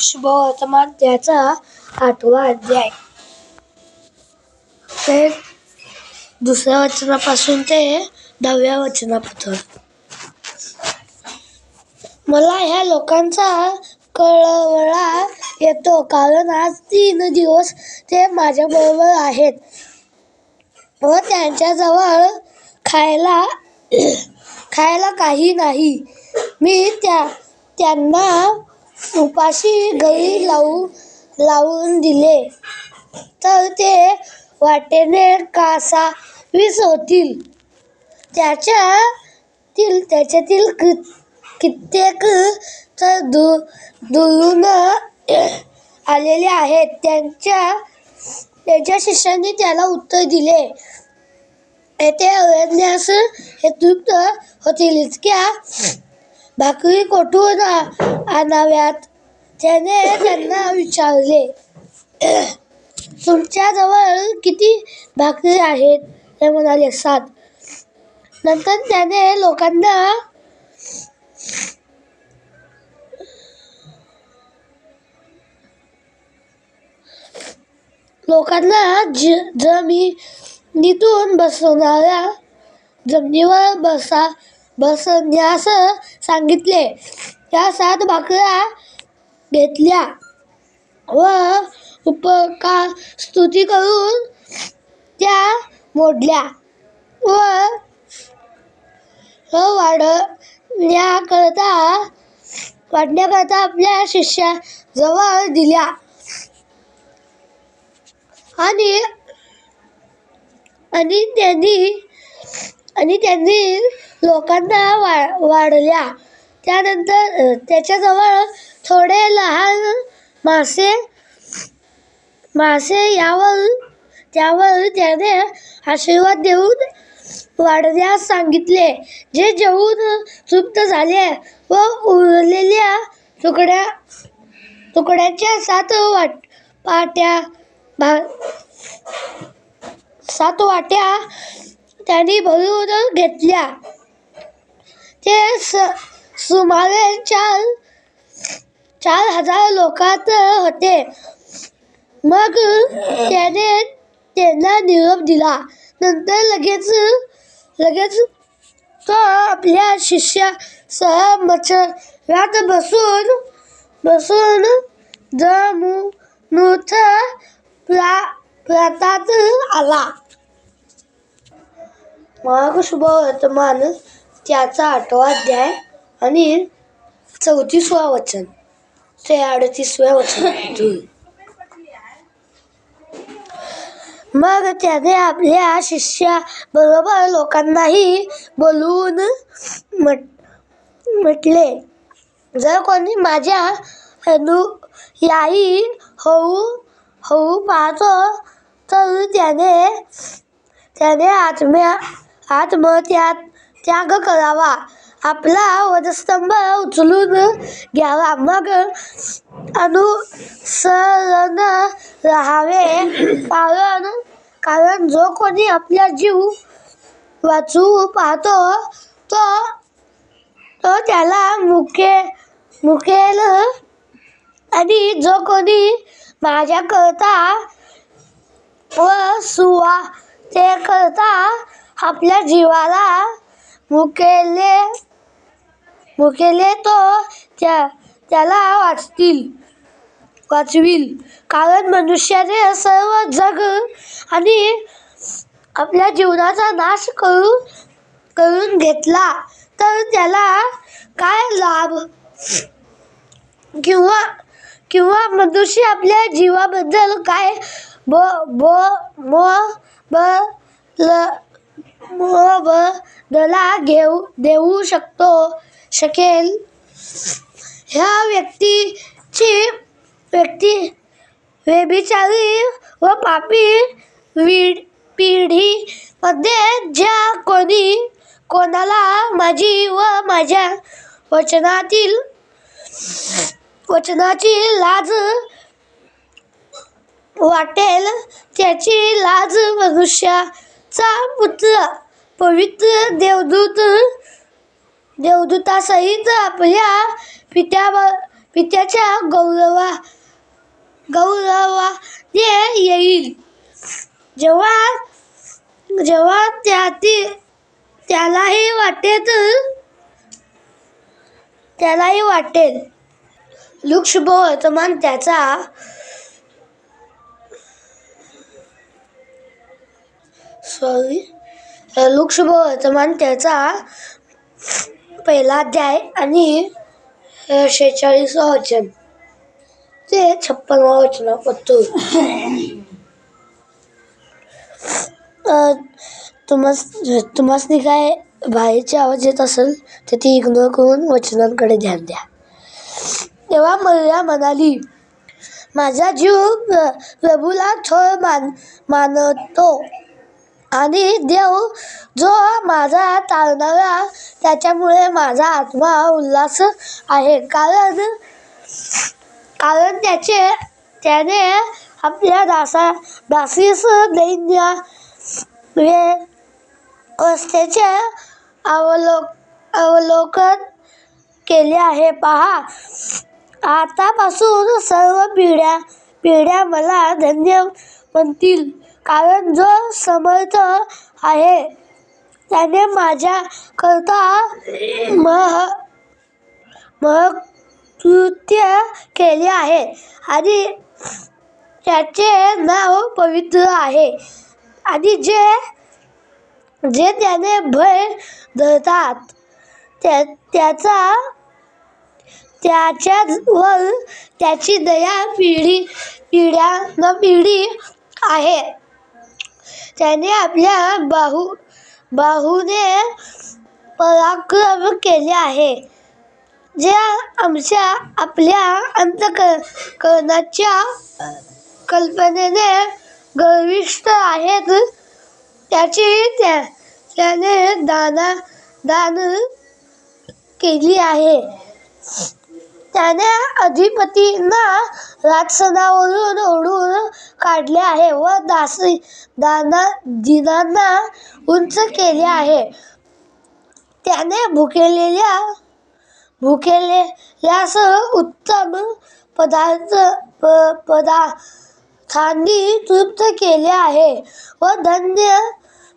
शुभवर्तमान त्याचा 8वा अध्याय. ते 2ऱ्या वचनापासून ते 10व्या वचनापर्यंत. मला ह्या लोकांचा कळवळा येतो, कारण आज 3 दिवस ते माझ्याबरोबर आहेत व त्यांच्याजवळ खायला काही नाही. मी त्यांना उपाशी घरी लावून दिले तर ते वाटेने कासावीस होतील. त्याच्यातील कित्येक तर दुरून आलेले आहेत. त्यांच्या शिष्यांनी त्याला उत्तर दिले, येथे अरण्यास हे तृप्त होतील इतक्या भाकरी कोठून आणाव्यात? त्याने त्यांना विचारले, तुमच्याजवळ किती भाकरी आहेत? ते म्हणाले, 7. नंतर त्याने लोकांना जमिनीतून जमिनीवर बसण्यास सांगितले. त्या 7 भाकऱ्या घेतल्या व उपकारस्तुती करून त्या मोडल्या व वाढण्याकरता आपल्या शिष्याजवळ दिल्या आणि त्यांनी लोकांना वाढल्या. त्यानंतर त्याच्याजवळ थोडे लहान मासे त्यावर त्याने आशीर्वाद देऊन वाढण्यास सांगितले. जे जेवून तृप्त झाले व उरलेल्या तुकड्यांच्या 7 वाट्या त्यांनी भरून घेतल्या. ते सुमारे 4,000 लोकात होते. मग त्याने त्यांना निरोप दिला. नंतर लगेच तो आपल्या शिष्यासह मच्छरात बसून दमनुथ प्रांतात आला. मार्क शुभवर्तमान त्याचा 8वा अध्याय आणि 34वा वचन ते 38व्या वचन. मग त्याने आपल्या शिष्याबरोबर लोकांनाही बोलवून म्हटले, जर कोणी माझ्या अनुयायी होऊ पाहतो तर त्याने आत्मत्याग करावा, आपला वधस्तंभ उचलून घ्यावा, मग अनुसरण राहावे. कारण जो कोणी आपला जीव वाचवू पाहतो तो त्याला मुकेल, आणि जो कोणी माझ्याकरता व सुवार्तेकरता आपल्या जीवाला मुकेले तो त्याला वाचवील. कारण मनुष्याने सर्व जग आणि आपल्या जीवनाचा नाश करून घेतला तर त्याला काय लाभ? किंवा मनुष्य आपल्या जीवाबद्दल काय मोबदला देऊ शकेल? ह्या व्यक्ती व्यभिचारी व पापी पिढीमध्ये ज्या कोणाला माझी व माझ्या वचनाची लाज वाटेल, त्याची लाज मनुष्याचा पुत्र पवित्र देवदूतासहित आपल्या पित्याच्या गौरवाने येईल. जेव्हा जेव्हा त्यालाही वाटेल लुकशुभ वर्तमान त्याचा पहिला अध्याय आणि 46 वचन ते 56 वचनापासून तुम्हासनी काय बाहेरचे आवाज येत असेल तर ती इग्नोर करून वचनांकडे ध्यान द्या. तेव्हा मरियम म्हणाली, माझा जीव प्रभूला थोर मानतो आणि देव जो माझा तारणारा त्याच्यामुळे माझा आत्मा उल्हास आहे. कारण त्याने आपल्या दासीस दैन्य व्यवस्थेचे अवलोकन केले आहे. पहा, आतापासून सर्व पिढ्या मला धन्य म्हणतील, कारण जो समर्थ आहे त्याने माझ्या करता महत्कृत्य केले आहे आणि त्याचे नाव पवित्र आहे. आणि जे त्याने भय धरतात त्याच्यावर त्याची दया पिढ्यानपिढी आहे. त्याने आपल्या बाहूने पराक्रम केले आहे, जे आपल्या अंतःकरणाच्या कल्पनेने गर्विष्ठ आहेत. त्याने दान केली आहे. त्याने अधिपतींना राजसनावरून ओढून काढले आहे व दीनांना उंच केले आहे. त्याने भुकेलेल्यास उत्तम पदार्थांनी तृप्त केले आहे व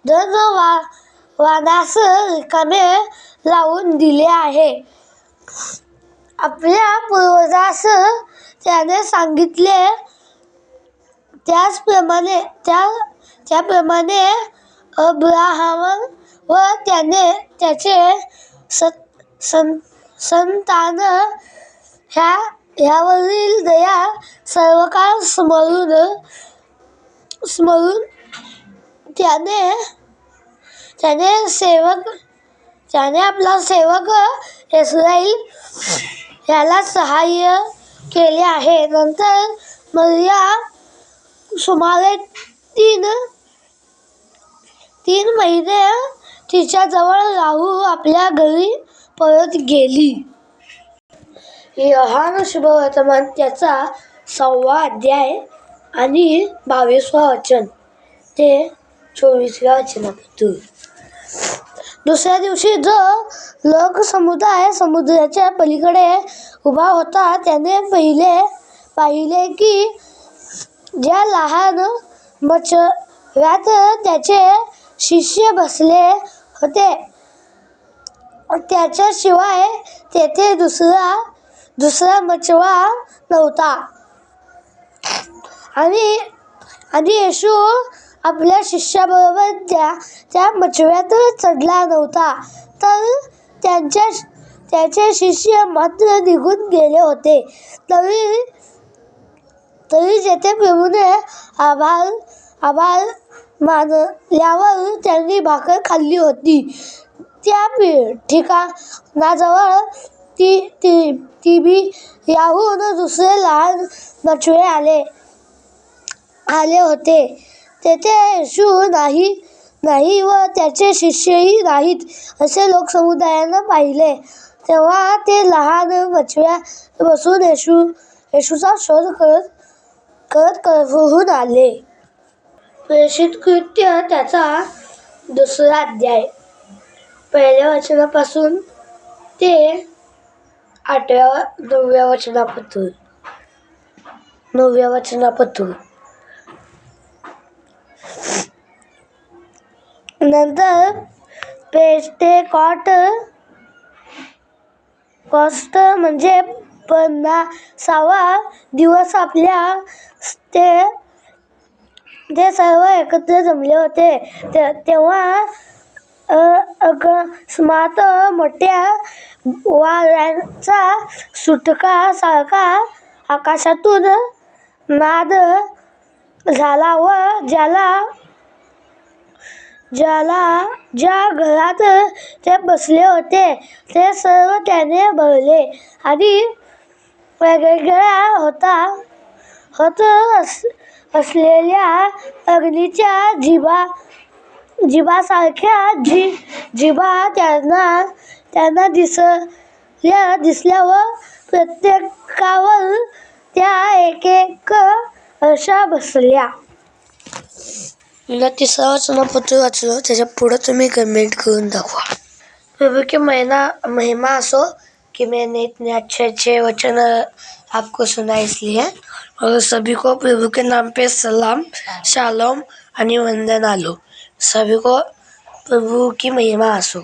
धनवानास रिकामे लावून दिले आहे. आपल्या पूर्वजास त्याने सांगितले त्याप्रमाणे अब्राहाम व त्याचे संतान ह्यावरील दया सर्वकाळ स्मरून त्याने आपला सेवक इस्राईल ह्याला सहाय्य केले आहे. नंतर मरिया सुमारे तीन महिने तिच्याजवळ राहून आपल्या घरी परत गेली. योहान शुभवर्तमान त्याचा 6वा अध्याय आणि 22 वचन ते 24 वचनापासून. दुसऱ्या दिवशी जो लोकसमुदाय समुद्राच्या पलीकडे उभा होता त्याने पाहिले की ज्या लहान मचव्यात त्याचे शिष्य बसले होते त्याच्याशिवाय तेथे दुसरा मचवा नव्हता. आणि येशू आपल्या शिष्याबरोबर त्या मचव्यात चढला नव्हता, तर त्याचे शिष्य मात्र निघून गेले होते. तरी जेथे प्रभूने आभार मानल्यावर त्यांनी भाकर खाल्ली होती त्या ठिकाणाजवळ तिबियाहून दुसरे लहान मचवे आले होते. तेथे येशू नाही व त्याचे शिष्यही नाहीत असे लोकसमुदायाने पाहिले. तेव्हा ते लहान मचव्यात बसून येशूचा शोध करत करहून आले. प्रेषित कृत्य त्याचा 2रा अध्याय 1 वचनापासून ते नवव्या वचनापत्र. नंतर पेंटेकॉस्ट म्हणजे 50वा दिवस. ते सर्व एकत्र जमले होते. तेव्हा अकस्मात मोठ्या वाऱ्याचा सुटका सारखा आकाशातून नाद झाला व ज्या घरात ते बसले होते ते सर्व त्याने भरले आणि वेगवेगळ्या होत असलेल्या अग्नीच्या जिभासारख्या जिभा त्यांना दिसल्या व प्रत्येकावर त्या एक अशा बसल्या. मी 3रा वचनपत्र वाचलं. त्याच्या पुढे तुम्ही कमेंट करून दाखवा. प्रभु की महिमा असो कि मैंने इतने अच्छे अच्छे वचन आपको सुना इसलिए. और सभी को प्रभु के नाम पे सलाम, शालोम आणि वंदन आलो. सभी को प्रभु की महिमा असो.